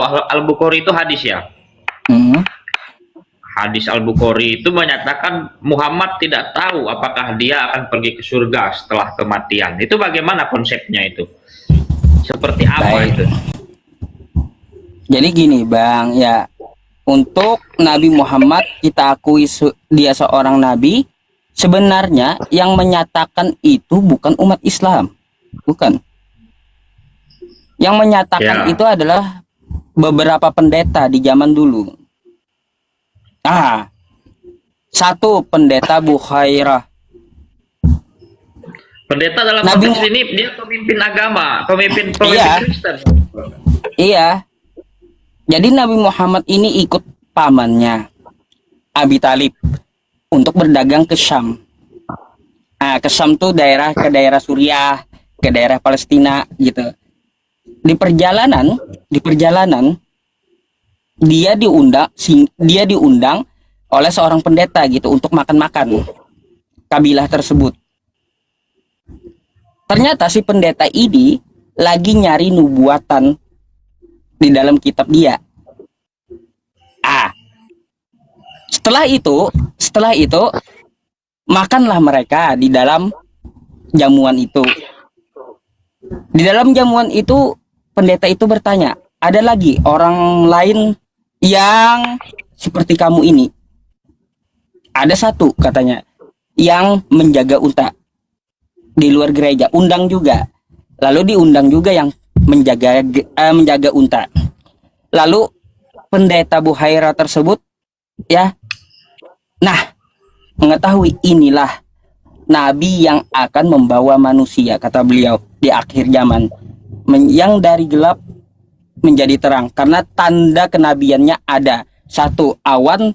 Al-Bukhari itu hadis ya. Hmm. Hadis Al-Bukhari itu menyatakan Muhammad tidak tahu apakah dia akan pergi ke surga setelah kematian. Itu bagaimana konsepnya itu? Seperti apa Baik. itu? Jadi gini Bang, ya untuk Nabi Muhammad kita akui dia seorang nabi. Sebenarnya yang menyatakan itu bukan umat Islam, bukan. Yang menyatakan Ya. itu adalah beberapa pendeta di zaman dulu. Satu pendeta Bukhairah. Pendeta dalam Nabi konteks ini dia pemimpin agama, pemimpin Iya. Kristen. Iya. Jadi Nabi Muhammad ini ikut pamannya Abi Talib untuk berdagang ke Syam. Ke Syam tuh ke daerah Suriah, ke daerah Palestina gitu. Di perjalanan dia diundang oleh seorang pendeta gitu untuk makan-makan kabilah tersebut. Ternyata si pendeta ini lagi nyari nubuatan di dalam kitab dia. Setelah itu makanlah mereka di dalam jamuan itu. Di dalam jamuan itu pendeta itu bertanya, ada lagi orang lain yang seperti kamu ini? Ada satu katanya yang menjaga unta di luar gereja, undang juga. Lalu diundang juga yang menjaga unta. Lalu pendeta Buhaira tersebut ya, nah, mengetahui inilah nabi yang akan membawa manusia, kata beliau, di akhir zaman, yang dari gelap menjadi terang, karena tanda kenabiannya ada. Satu, awan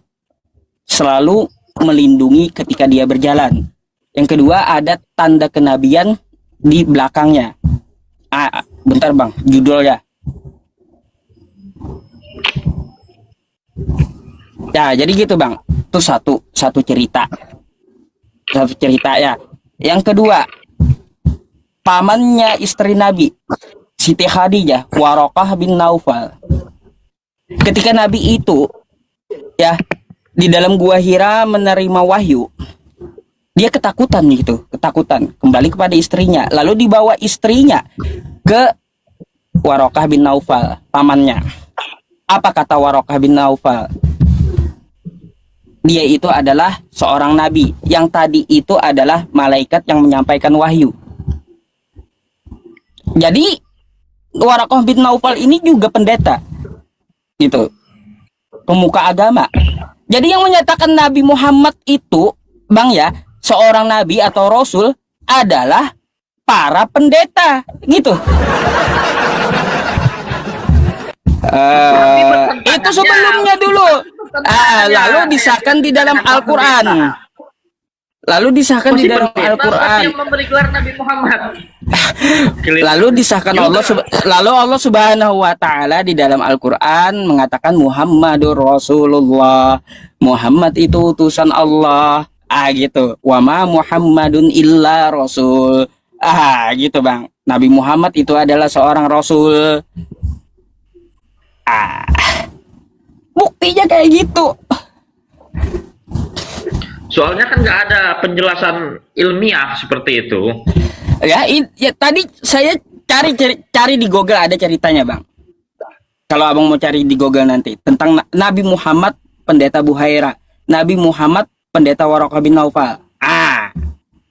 selalu melindungi ketika dia berjalan. Yang kedua, ada tanda kenabian di belakangnya. Bentar Bang, judulnya. Ya, jadi gitu Bang. Itu satu cerita. Satu cerita ya. Yang kedua, pamannya istri Nabi, Siti Khadijah, Warokah bin Naufal. Ketika Nabi itu ya di dalam gua Hira menerima wahyu, dia ketakutan kembali kepada istrinya, lalu dibawa istrinya ke Warokah bin Naufal, pamannya. Apa kata Warokah bin Naufal? Dia itu adalah seorang nabi, yang tadi itu adalah malaikat yang menyampaikan wahyu. Jadi Warokah bin Naufal ini juga pendeta, gitu, pemuka agama. Jadi yang menyatakan Nabi Muhammad itu, Bang ya, seorang nabi atau rasul adalah para pendeta, gitu. Itu sebelumnya dulu. Lalu disahkan di dalam Al-Quran. Lalu disahkan di dalam Al-Quran. Yang memberi gelar Nabi Muhammad. Lalu disahkan Allah Subhanahu wa taala di dalam Al-Qur'an mengatakan Muhammadur Rasulullah. Muhammad itu utusan Allah. Gitu. Wa ma Muhammadun illa rasul. Gitu Bang. Nabi Muhammad itu adalah seorang rasul. Buktinya kayak gitu. Soalnya kan nggak ada penjelasan ilmiah seperti itu. Ya tadi saya cari di Google, ada ceritanya Bang. Kalau Abang mau cari di Google nanti tentang Nabi Muhammad pendeta Buhaira, Nabi Muhammad pendeta Warokah bin Naufal.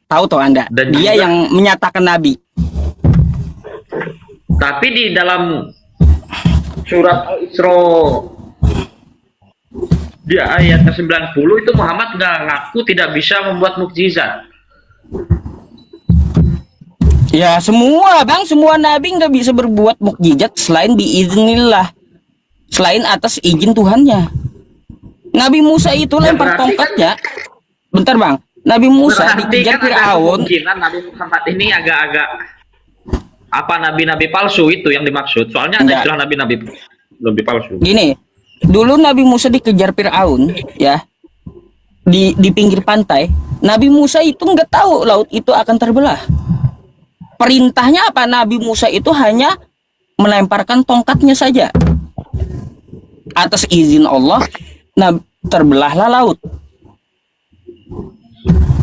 Tahu toh Anda? Dan dia juga, yang menyatakan nabi. Tapi di dalam surat Al-Isra di ayat ke-90 itu Muhammad nggak ngaku tidak bisa membuat mukjizat. Ya semua Bang, semua nabi nggak bisa berbuat mukjizat selain biiznillah, selain atas izin Tuhannya. Nabi Musa itu lempar tongkatnya. Bentar Bang, Nabi Musa dikejar Fir'aun. Kemungkinan Nabi Muhammad ini agak-agak apa, nabi-nabi palsu itu yang dimaksud. Soalnya ada istilah nabi-nabi palsu. Gini, dulu Nabi Musa dikejar Fir'aun ya, di pinggir pantai. Nabi Musa itu nggak tahu laut itu akan terbelah. Perintahnya apa? Nabi Musa itu hanya melemparkan tongkatnya saja. atas izin Allah, nah terbelahlah laut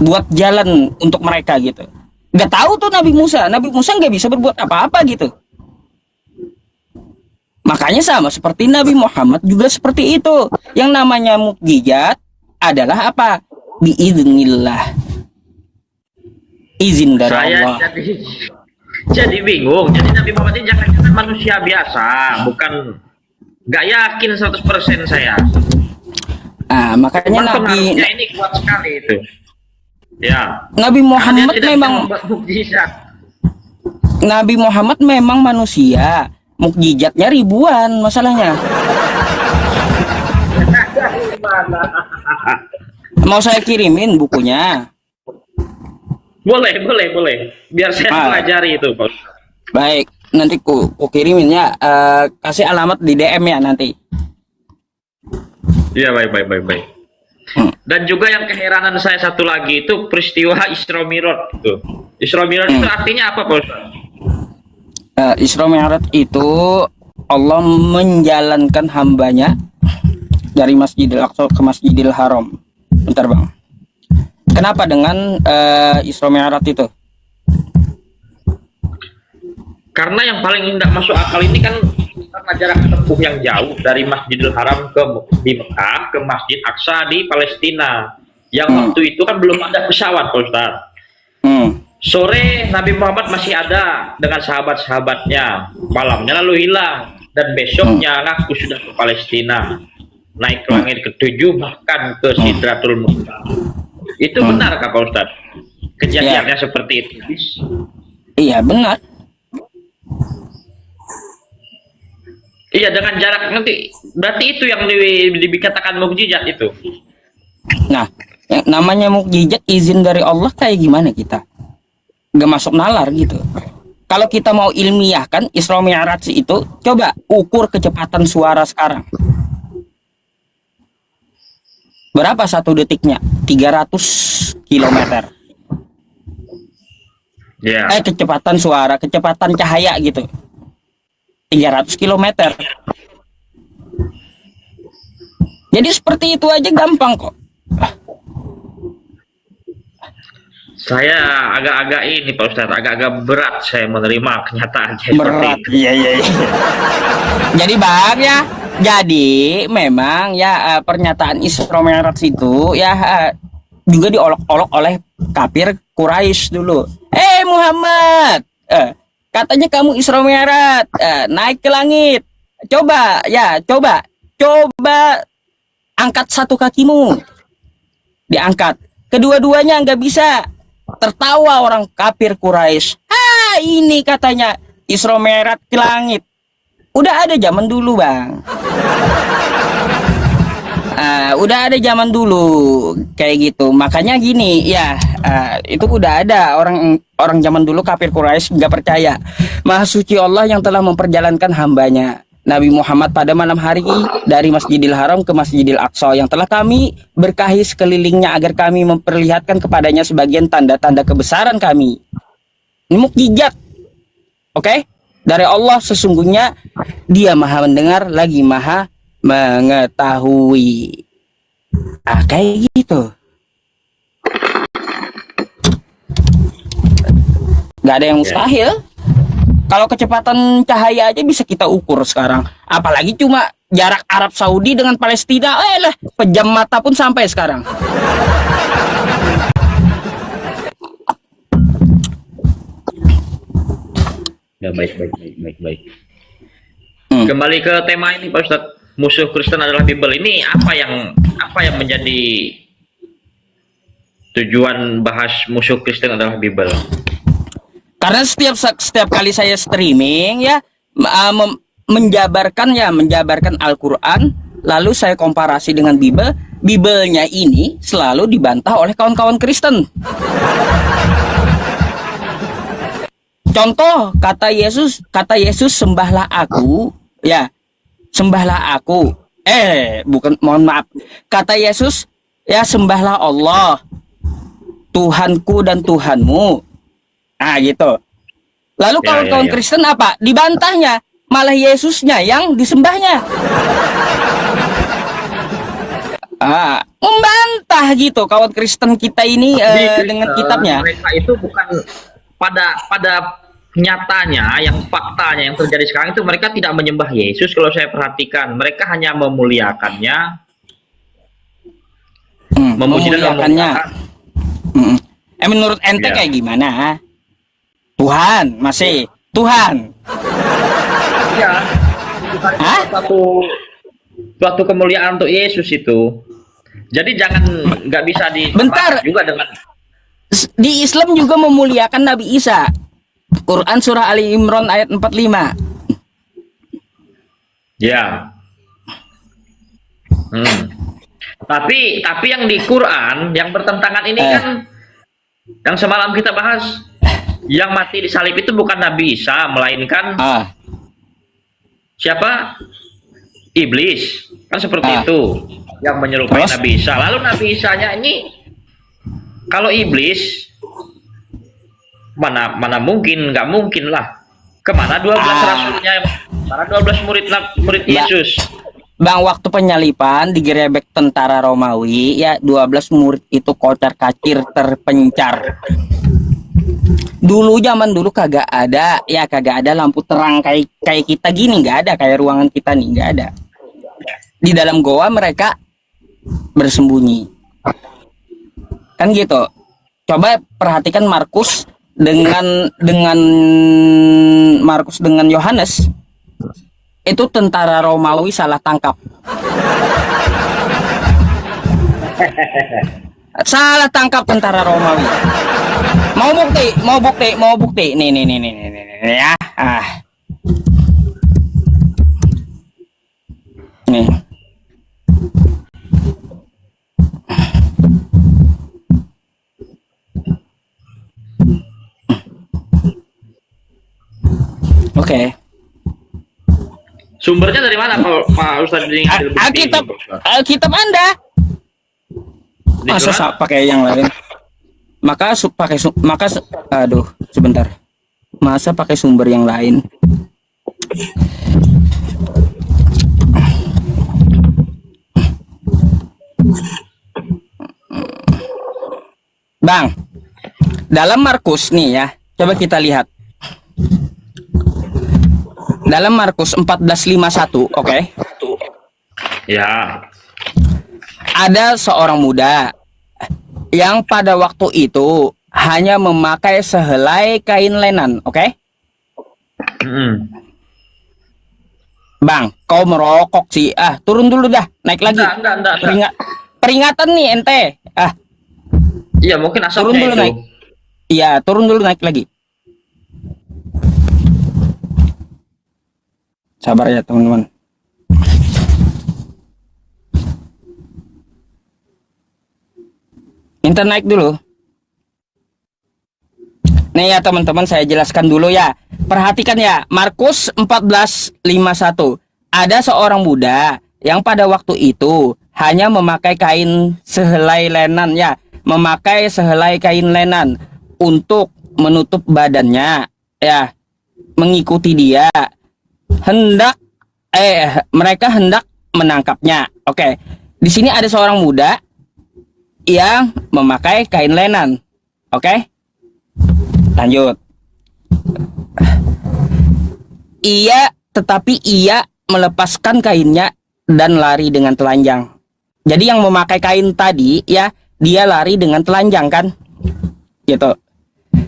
buat jalan untuk mereka gitu. Nggak tahu tuh Nabi Musa nggak bisa berbuat apa-apa gitu. Makanya sama seperti Nabi Muhammad juga seperti itu. Yang namanya mukjizat adalah apa? Biiznillah, izin dari Saya Allah. jadi bingung. Jadi Nabi Muhammad ini jangan manusia biasa, bukan, nggak yakin 100% saya. Nah, makanya Cuma Nabi pengaruhnya ini kuat sekali itu. Ya. Nabi Karena dia Muhammad tidak memang bisa membuat mukjizat. Nabi Muhammad memang manusia, mukjizatnya ribuan masalahnya. Mau saya kirimin bukunya? Boleh. Biar saya pelajari itu, Pak. Baik, nanti ku kirimin ya. Kasih alamat di DM ya nanti. Iya, baik. Dan juga yang keheranan saya satu lagi itu peristiwa Isra Mi'raj itu. Isra Mi'raj itu artinya apa, Pak Ustaz? Isra Mi'raj itu Allah menjalankan hambanya dari Masjidil Aqsa ke Masjidil Haram. Bentar Bang. Kenapa dengan Isra Mi'raj itu? Karena yang paling tidak masuk akal ini kan karena jarak tempuh yang jauh dari Masjidil Haram di Mekah ke Masjid Aqsa di Palestina. Yang waktu itu kan belum ada pesawat, Pak Ustaz. Sore Nabi Muhammad masih ada dengan sahabat-sahabatnya. Malamnya lalu hilang dan besoknya ngaku sudah ke Palestina. Naik ke langit ke-7 bahkan ke Sidratul Muntaha. Itu benarkah, Pak Ustaz? Kejadiannya seperti itu? Iya, benar. Iya, dengan jarak nanti berarti itu yang dikatakan mukjizat itu. Nah, yang namanya mukjizat izin dari Allah kayak gimana kita? Gak masuk nalar gitu. Kalau kita mau ilmiahkan Isra Mi'raj itu, coba ukur kecepatan suara sekarang. Berapa satu detiknya? 300 km. Ya. Kecepatan suara, kecepatan cahaya gitu. 300 km. Jadi seperti itu aja gampang kok. Saya agak-agak ini Pak Ustadz, agak-agak berat saya menerima kenyataan seperti Berat, itu. iya. Jadi Bang ya, jadi memang ya pernyataan Isra Mi'raj itu ya juga diolok-olok oleh kafir Quraisy dulu. Muhammad, katanya kamu Isra Mi'raj, naik ke langit. Coba angkat satu kakimu. Diangkat. Kedua-duanya nggak bisa. Tertawa orang kafir Quraisy. Ini katanya Isra Mi'raj ke langit. Udah ada zaman dulu, Bang. Udah ada zaman dulu kayak gitu. Makanya gini, ya itu udah ada orang zaman dulu kafir Quraisy nggak percaya. Maha suci Allah yang telah memperjalankan hambanya Nabi Muhammad pada malam hari dari Masjidil Haram ke Masjidil Aqsa yang telah kami berkahi sekelilingnya agar kami memperlihatkan kepadanya sebagian tanda-tanda kebesaran kami. Ini mukjizat. Oke? Dari Allah sesungguhnya Dia Maha mendengar lagi Maha mengetahui. Kayak gitu. Gak ada yang mustahil. Kalau kecepatan cahaya aja bisa kita ukur sekarang. Apalagi cuma jarak Arab Saudi dengan Palestina. Pejam mata pun sampai sekarang. Ya, baik. Kembali ke tema ini Pak Ustadz, musuh Kristen adalah Bible. Ini apa yang menjadi tujuan bahas musuh Kristen adalah Bible? Karena setiap kali saya streaming ya menjabarkan Al-Qur'an, lalu saya komparasi dengan Bible-nya ini selalu dibantah oleh kawan-kawan Kristen. Contoh kata Yesus sembahlah aku, ya. Sembahlah aku. Mohon maaf. Kata Yesus, ya sembahlah Allah, Tuhanku dan Tuhanmu. Gitu. Lalu kawan-kawan Kristen apa? Dibantahnya, malah Yesusnya yang disembahnya. membantah gitu kawan Kristen kita ini Di dengan Kristen, kitabnya. mereka itu bukan pada nyatanya, yang faktanya yang terjadi sekarang itu mereka tidak menyembah Yesus. Kalau saya perhatikan, mereka hanya memuliakannya, memuji dan Memuliakannya. memuliakan. Menurut ente Ya. kayak gimana? Tuhan masih Tuhan. Ya, Hah? suatu kemuliaan untuk Yesus itu. Jadi jangan, nggak bisa Bentar. juga dengan Di Islam juga memuliakan Nabi Isa. Quran surah Ali Imran ayat 45. ya. Tapi yang di Quran yang bertentangan ini kan, yang semalam kita bahas, yang mati di salib itu bukan Nabi Isa, melainkan siapa? Iblis. Kan seperti itu yang menyerupai Terus? Nabi Isa. Lalu Nabi Isanya ini, kalau iblis mana mungkin, nggak mungkin lah. Kemana 12 rasulnya? Mana 12 murid Yesus? Bang, waktu penyalipan digerebek tentara Romawi, ya 12 murid itu kocar kacir terpencar. Dulu zaman dulu kagak ada lampu terang kayak kita gini, nggak ada kayak ruangan kita nih, nggak ada. Di dalam goa mereka bersembunyi. Kan gitu. Coba perhatikan Markus dengan Yohanes. Itu tentara Romawi salah tangkap. Salah tangkap tentara Romawi. Mau bukti. Nih ya. Nih. Oke. Sumbernya dari mana Pak Ustadz? Alkitab Anda. Masa pakai yang lain? Aduh, sebentar. Masa pakai sumber yang lain? Bang, dalam Markus nih ya, coba kita lihat. Dalam Markus 14:51, oke? Ya. Ada seorang muda yang pada waktu itu hanya memakai sehelai kain lenan, oke? Bang, kau merokok sih. Turun dulu dah, naik lagi. Enggak. Peringatan nih ente. Iya, mungkin asapnya turun dulu itu. naik. Iya, turun dulu naik lagi. Sabar ya teman-teman. Minta naik dulu. Nih ya teman-teman, saya jelaskan dulu ya. Perhatikan ya, Markus 14:51. Ada seorang muda yang pada waktu itu hanya memakai kain sehelai lenan ya, memakai sehelai kain lenan untuk menutup badannya ya, mengikuti dia. Mereka hendak menangkapnya. Oke. Di sini ada seorang muda yang memakai kain lenan. Oke. Lanjut. Tetapi ia melepaskan kainnya dan lari dengan telanjang. Jadi yang memakai kain tadi ya, dia lari dengan telanjang kan? Gitu.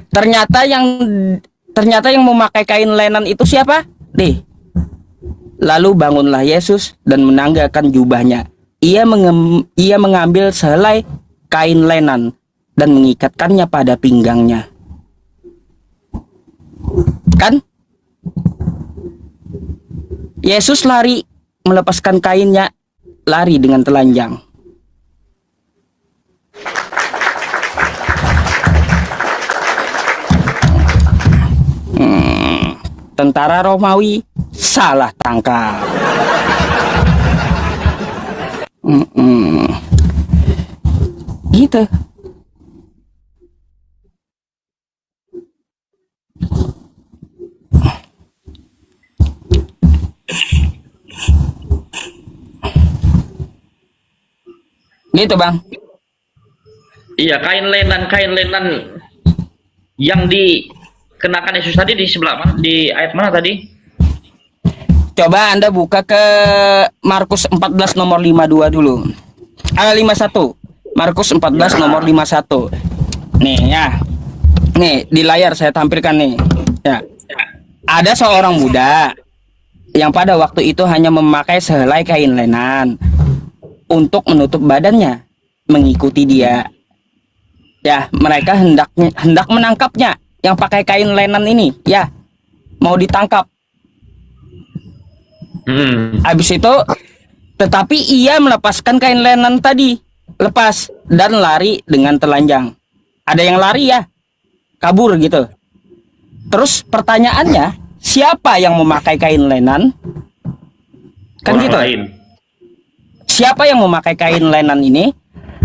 Ternyata yang memakai kain lenan itu siapa? Nih. Lalu bangunlah Yesus dan menanggalkan jubahnya. Ia mengambil sehelai kain lenan dan mengikatkannya pada pinggangnya. Kan? Yesus lari, melepaskan kainnya, lari dengan telanjang. Tentara Romawi salah tangkap. Gitu. Gitu bang. Iya, kain lenan yang dikenakan Yesus tadi di sebelah mana? Di ayat mana tadi? Coba Anda buka ke Markus 14 nomor 52 dulu. 51. Markus 14 nomor 51. Nih ya. Nih di layar saya tampilkan nih. Ya. Ada seorang budak yang pada waktu itu hanya memakai sehelai kain lenan untuk menutup badannya, mengikuti dia. Ya, mereka hendak menangkapnya yang pakai kain lenan ini. Ya, mau ditangkap. Habis itu, tetapi ia melepaskan kain lenan tadi, lepas dan lari dengan telanjang. Ada yang lari ya, kabur gitu. Terus pertanyaannya, siapa yang memakai kain lenan? Kan Orang gitu. lain. Siapa yang memakai kain lenan ini?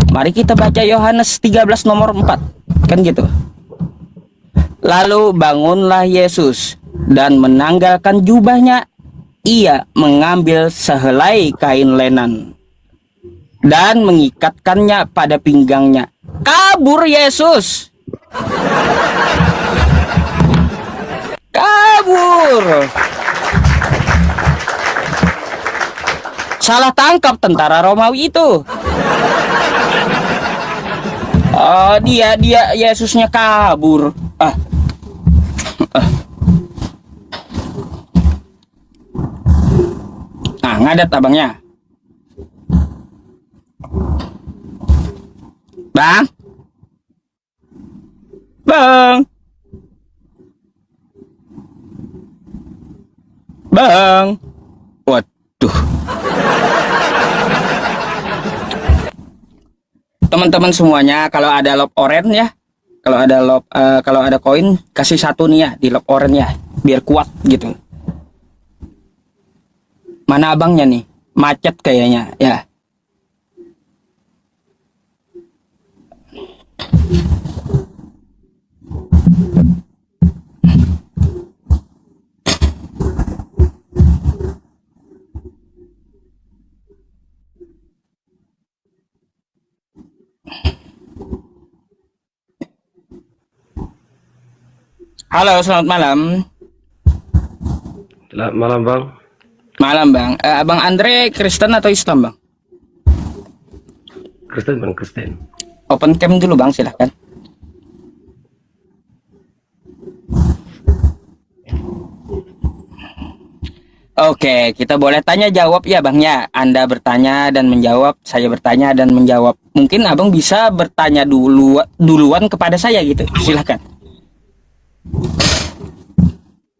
Mari kita baca Yohanes 13 nomor 4. Kan gitu. Lalu bangunlah Yesus dan menanggalkan jubahnya. Ia mengambil sehelai kain lenan dan mengikatkannya pada pinggangnya. Kabur Yesus. Kabur. Salah tangkap tentara Romawi itu. Oh, dia Yesusnya kabur. Nah, ngadat abangnya. Bang. Bang. Bang. Waduh. Teman-teman semuanya, kalau ada lob oren ya, kalau ada koin kasih satu nih ya di lob oren ya, biar kuat gitu. Mana abangnya nih? Macet kayaknya ya. Halo, selamat malam. Selamat malam bang. Malam bang. Abang Andre Kristen atau Islam bang? Kristen bang, Kristen. Open cam dulu bang, silahkan. Oke, kita boleh tanya jawab ya bang ya. Anda bertanya dan menjawab, saya bertanya dan menjawab. Mungkin abang bisa bertanya duluan kepada saya gitu. Silahkan.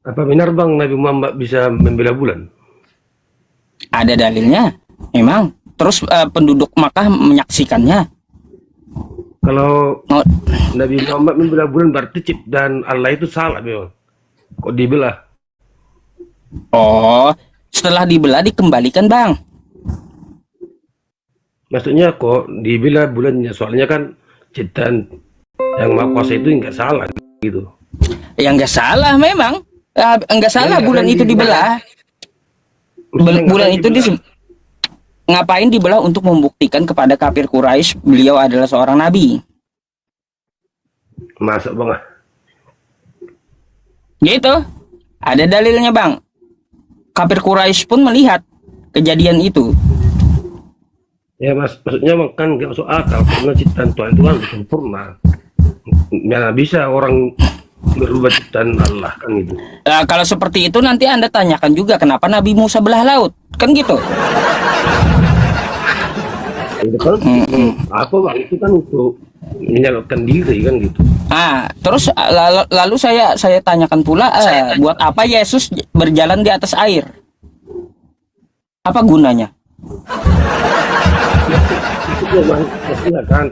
Apa benar bang Nabi Muhammad bisa membela bulan? Ada dalilnya, memang. Terus penduduk Makkah menyaksikannya. Kalau Oh, Nabi Muhammad membela bulan berarti dan Allah itu salah memang. Kok dibelah? oh, setelah dibelah dikembalikan bang. Maksudnya kok dibelah bulannya? Soalnya kan ciptaan yang Maha Kuasa itu nggak salah gitu. Ya nggak salah memang. Nggak salah Ya, bulan kan itu dibelah. Maksudnya Bulan ngapain itu dibelah? ngapain dibelah untuk membuktikan kepada kafir Quraisy beliau adalah seorang nabi. Masa bang? Gitu. Ada dalilnya bang. Kafir Quraisy pun melihat kejadian itu. Ya maksudnya kan nggak masuk akal karena ciptaan Tuhan itu kan sempurna. Mana bisa orang berubah ciptaan Allah kan gitu. Kalau seperti itu nanti Anda tanyakan juga kenapa Nabi Musa belah laut. Kan gitu. Itu kan apa bang? Itu kan untuk menyelamatkan diri kan gitu. Terus lalu saya tanyakan pula, buat apa Yesus berjalan di atas air? Apa gunanya? Itu bang, pastilah kan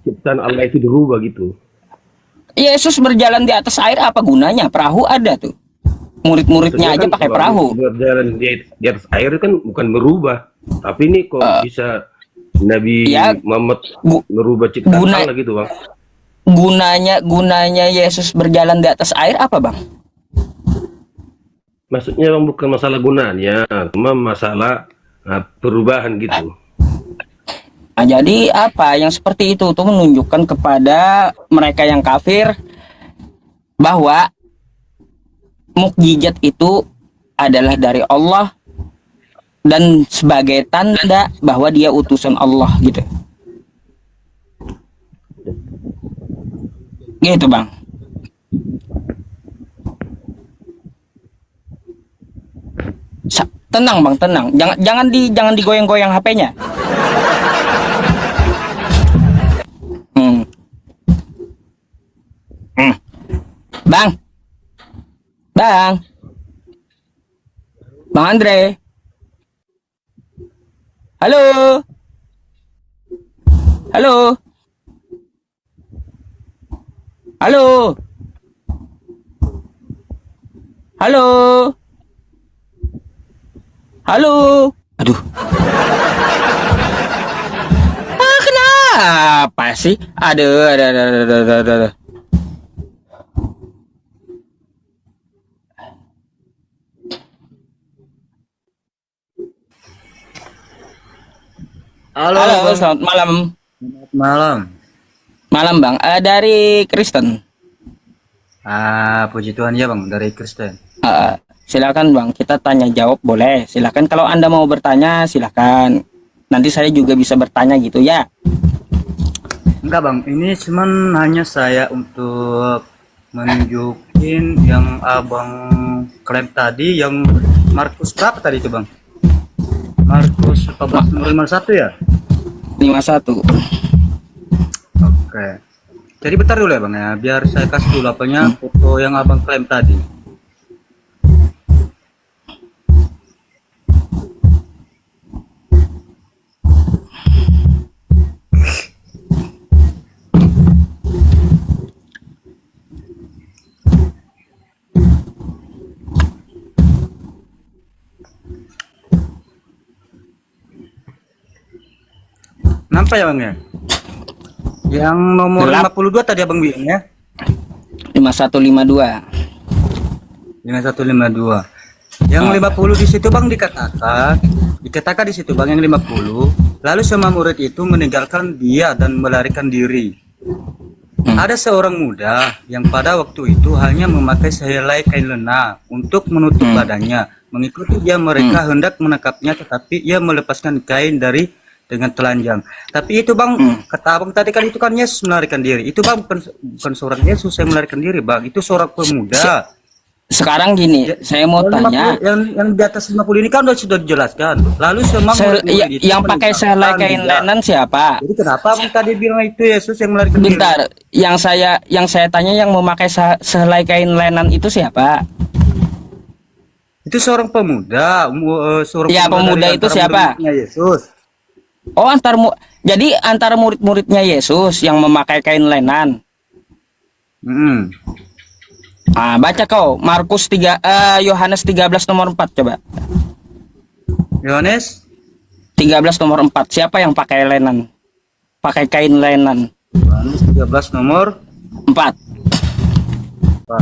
ciptaan Allah itu dirubah gitu. Yesus berjalan di atas air apa gunanya? Perahu ada tuh. Murid-muridnya aja Maksudnya kan pakai kalau perahu. berjalan di atas air kan bukan merubah, tapi ini kok bisa Nabi ya, Muhammad gu- merubah ciptaan guna- Allah gitu bang. Gunanya Yesus berjalan di atas air apa bang? Maksudnya bang bukan masalah gunanya, cuma masalah perubahan gitu. jadi apa yang seperti itu tuh menunjukkan kepada mereka yang kafir bahwa mukjizat itu adalah dari Allah dan sebagai tanda bahwa dia utusan Allah gitu. Gitu, Bang. Tenang, Bang, tenang. Jangan digoyang-goyang HP-nya. Bang. Bang. Bang Andre. Halo. Halo. Halo. Halo. Halo. Aduh. Kenapa sih? Aduh. Halo, Halo, Bang. selamat malam. Selamat malam. Malam, Bang. Dari Kristen. Puji Tuhan ya, Bang, dari Kristen. Silakan, Bang. Kita tanya jawab boleh. Silakan kalau Anda mau bertanya, silakan. Nanti saya juga bisa bertanya gitu ya. Enggak, Bang. Ini cuman hanya saya untuk menunjukin yang Abang klaim tadi, yang Markus berapa tadi itu, Bang? Markus 14:51 ya? 51. Oke. Jadi bentar dulu ya, Bang ya, biar saya kasih dulu apanya foto yang Abang klaim tadi. Nampak ya, Bang ya? Yang nomor Gelap. 52 tadi Abang bilang ya? 5152. 5152. Yang 50 di situ, Bang, dikatakan di situ, Bang, yang 50. Lalu semua murid itu meninggalkan dia dan melarikan diri. Ada seorang muda yang pada waktu itu hanya memakai sehelai kain lena untuk menutup badannya. Mengikuti dia, mereka hendak menangkapnya, tetapi ia melepaskan kain dengan telanjang. Tapi itu, Bang, kata Abang tadi kan itu kan Yesus melarikan diri. Itu, Bang, bukan seorang Yesus yang melarikan diri, Bang. Itu seorang pemuda. Sekarang gini, saya mau tanya. 50, yang di atas 50 ini kan sudah dijelaskan. Lalu semua murid-murid itu yang pakai sehelai kain lenan siapa? Jadi kenapa Abang tadi bilang itu Yesus yang melarikan diri? Bentar, yang saya tanya yang memakai sehelai kain lenan itu siapa? Itu seorang pemuda, seorang Ya, pemuda dari itu antara siapa? murid-muridnya Yesus. Oh, jadi antara murid-muridnya Yesus yang memakai kain lenan. Baca kau Yohanes 13 nomor 4 coba. Yohanes 13 nomor 4. Siapa yang pakai lenan? Pakai kain lenan. Yohanes 13 nomor 4. 4.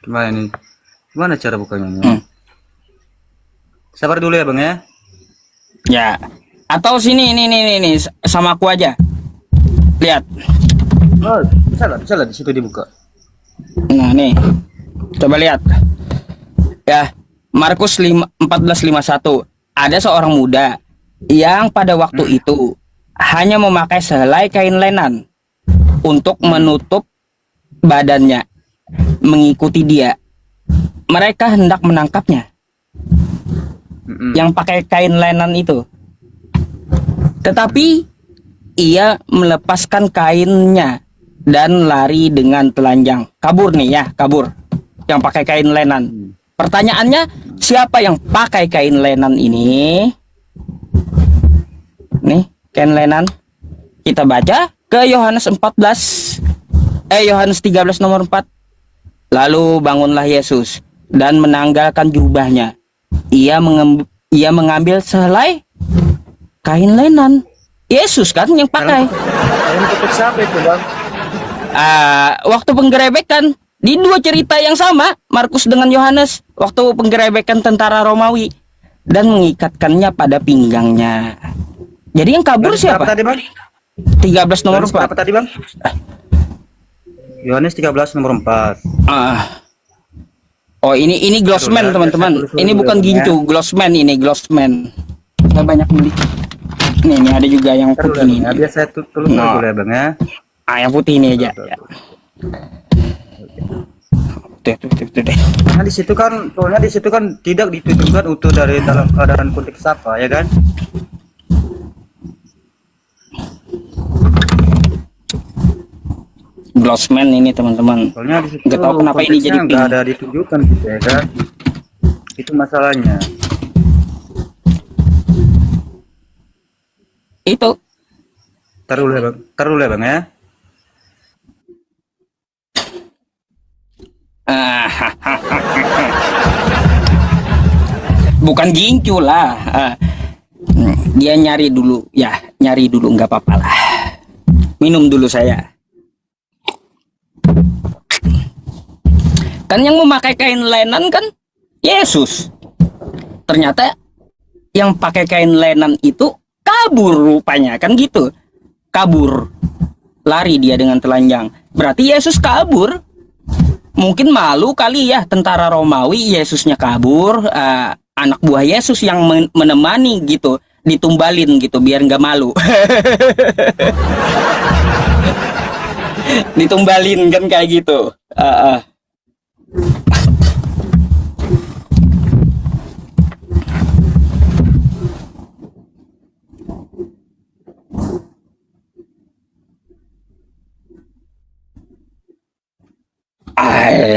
Gimana nih? Gimana cara bukanya? Sabar dulu ya, Bang ya. Ya. Atau sini ini sama aku aja. Lihat. Oh, bisa lah di situ dibuka. Nah, nih. Coba lihat. Ya, Markus 14:51. Ada seorang muda yang pada waktu itu hanya memakai sehelai kain lenan untuk menutup badannya. Mengikuti dia. Mereka hendak menangkapnya. Yang pakai kain lenan itu. Tetapi ia melepaskan kainnya dan lari dengan telanjang. Kabur nih ya, kabur. Yang pakai kain lenan. Pertanyaannya, siapa yang pakai kain lenan ini? Nih, kain lenan. Kita baca ke Yohanes 13 nomor 4. Lalu bangunlah Yesus, dan menanggalkan jubahnya. Ia mengambil sehelai kain lenan. Yesus kan yang pakai. Dalam kutub siapa itu bang? Waktu penggerebekan di dua cerita yang sama, Markus dengan Yohanes, waktu penggerebekan tentara Romawi dan mengikatkannya pada pinggangnya. Jadi yang kabur Yohanes berapa siapa? tadi bang? 13 nomor Yohanes berapa 4. tadi bang? Yohanes 13 nomor 4. Oh ini Glossman teman-teman. Ini bukan gincu, Glossman ini Glossman. Saya banyak beli. Ini ada juga yang putih ini. Biar saya tulis dulu ya bang ya. Yang putih ini aja. Tuh. Nah di situ kan, soalnya di situ kan tidak ditujukan utuh dari dalam keadaan konteks apa ya kan? Glossman ini teman-teman. Soalnya di situ Nggak tahu kenapa ini jadi konteksnya pink. nggak ada ditunjukkan gitu ya kan? Itu masalahnya. Itu Taruh ya bang ya. bukan gincu lah. Dia nyari dulu nggak apa-apa lah. Minum dulu saya. Kan yang memakai kain lenan kan Yesus. Ternyata yang pakai kain lenan itu kabur rupanya kan gitu. Kabur. Lari dia dengan telanjang. Berarti Yesus kabur. Mungkin malu kali ya tentara Romawi, Yesusnya kabur, anak buah Yesus yang menemani gitu, ditumbalin gitu biar nggak malu. Ditumbalin kan kayak gitu.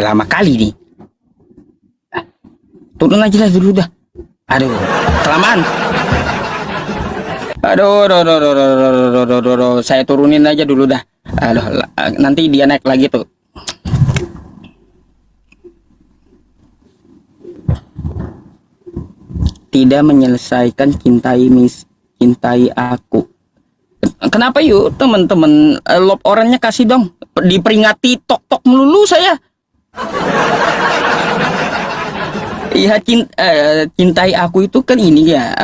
Lama kali nih. Turun aja lah dulu dah. Aduh, kelamaan. Aduh. Saya turunin aja dulu dah. Aduh, nanti dia naik lagi tuh. Tidak menyelesaikan cintai aku. Kenapa yuk teman-teman, love orangnya kasih dong, diperingati tok melulu saya. Iya cintai aku itu kan ini ya.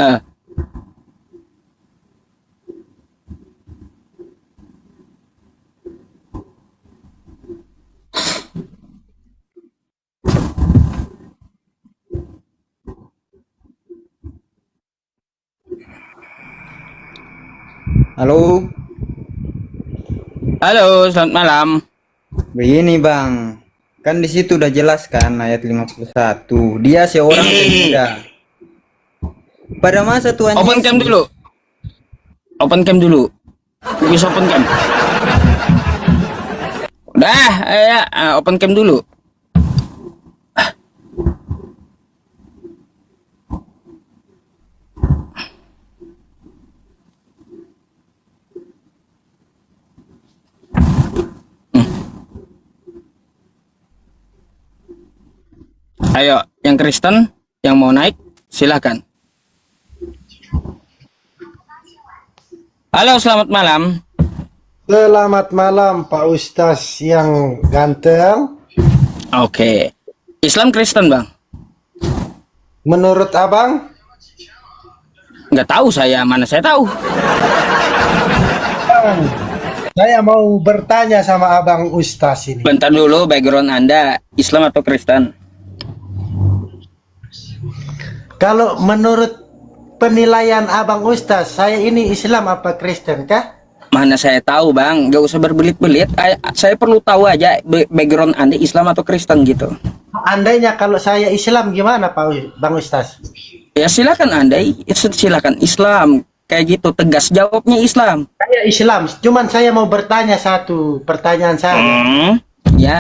Halo, Halo, selamat malam. begini Bang. Kan di situ udah jelas kan ayat 51. Dia seorang pemuda. Pada masa Tuhan Open cam Yesus- dulu. Open cam dulu. Bisa open cam. Udah, ya, open cam dulu. Ayo, yang Kristen yang mau naik silakan. Halo, selamat malam. Selamat malam Pak Ustaz yang ganteng. Oke. Islam Kristen, Bang? Menurut Abang? Nggak tahu saya, mana saya tahu. Saya mau bertanya sama Abang Ustaz ini. Bentar dulu, background Anda Islam atau Kristen? Kalau menurut penilaian Abang Ustaz, saya ini Islam apa Kristen kah? Mana saya tahu, Bang. Nggak usah berbelit-belit. Saya perlu tahu aja background Anda Islam atau Kristen gitu. Andainya kalau saya Islam gimana Pak Bang Ustaz? Ya silakan Anda, silakan Islam. Kayak gitu, tegas jawabnya Islam. Saya Islam, cuman saya mau bertanya satu pertanyaan saja.